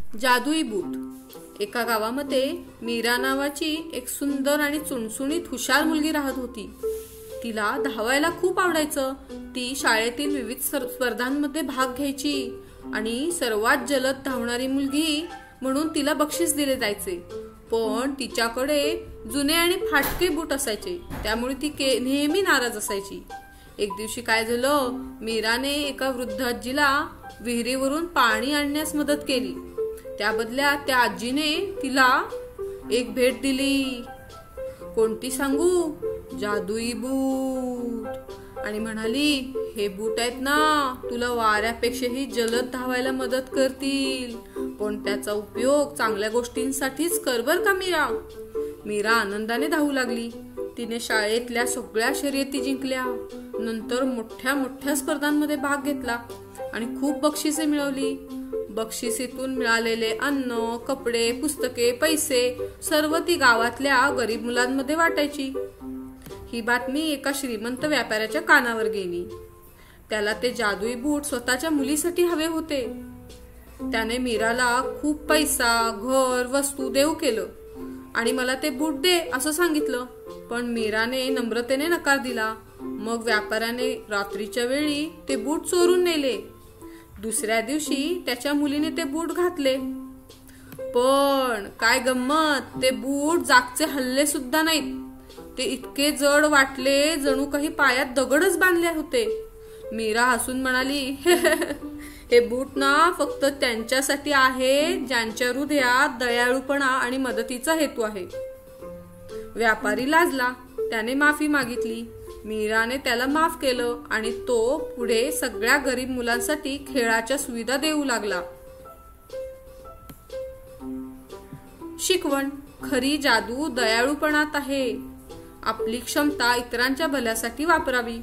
जादुई बूट। एका गावामध्ये मीरा नावाची एक सुंदर आणि चुणचुणीत हुशार मुलगी राहत होती। तिला धावायला खूप आवडायचं। ती शाळेतील विविध स्पर्धांमध्ये भाग घ्यायची आणि सर्वात जलद धावणारी मुलगी म्हणून तिला बक्षीस दिले जायचे। पण तिच्याकडे जुने आणि फाटके बूट असायचे, त्यामुळे ती नेहमी नाराज असायची। एक दिवशी काय झालं, मीराने एका वृद्ध आजीला विहिरीवरून पाणी आणण्यास मदत केली। त्या बदल्यात त्या आजीने तिला एक भेट दिली। कोणती सांगू? जादुई बूट। आणि म्हणाली, हे बूट आहेत ना, तुला वाऱ्यापेक्षाही जलद धावायला मदत करतील, पण त्याचा उपयोग चांगल्या गोष्टींसाठीच कर बर का मीरा। मीरा आनंदाने धावू लागली। तिने शाळेतल्या सगळ्या शर्यती जिंकल्या, नंतर मोठ्या मोठ्या स्पर्धांमध्ये भाग घेतला आणि खूप बक्षिसे मिळवली। बक्षिसीतून मिळालेले अन्न, कपडे, पुस्तके, पैसे सर्व ती गावातल्या गरीब मुलांमध्ये वाटायची। ही बातमी एका श्रीमंत व्यापाऱ्याच्या कानावर गेली। त्याला ते जादुई बूट स्वतःच्या मुलीसाठी हवे होते। त्याने मीराला खूप पैसा, घर, वस्तू देऊ केलं आणि मला ते बूट दे असं सांगितलं, पण मीराने नम्रतेने नकार दिला। मग व्यापाऱ्याने रात्रीच्या वेळी ते बूट चोरून नेले। दुसऱ्या दिवशी त्याच्या मुलीने ते बूट घातले, पण काय गंमत, ते बूट जागचे हल्ले सुद्धा नाहीत। ते इतके जड वाटले जणू काही पायात दगडच बांधले होते। मीरा हसून म्हणाली, हे बूट ना फक्त त्यांच्यासाठी आहे ज्यांच्या हृदयात दयाळूपणा आणि मदतीचा हेतू आहे। व्यापारी लाजला, त्याने माफी मागितली। मीराने त्याला माफ केलं आणि तो पुढे सगळ्या गरीब मुलांसाठी खेळाच्या सुविधा देऊ लागला। शिकवण: खरी जादू दयाळूपणात आहे। आपली क्षमता इतरांच्या भल्यासाठी वापरावी।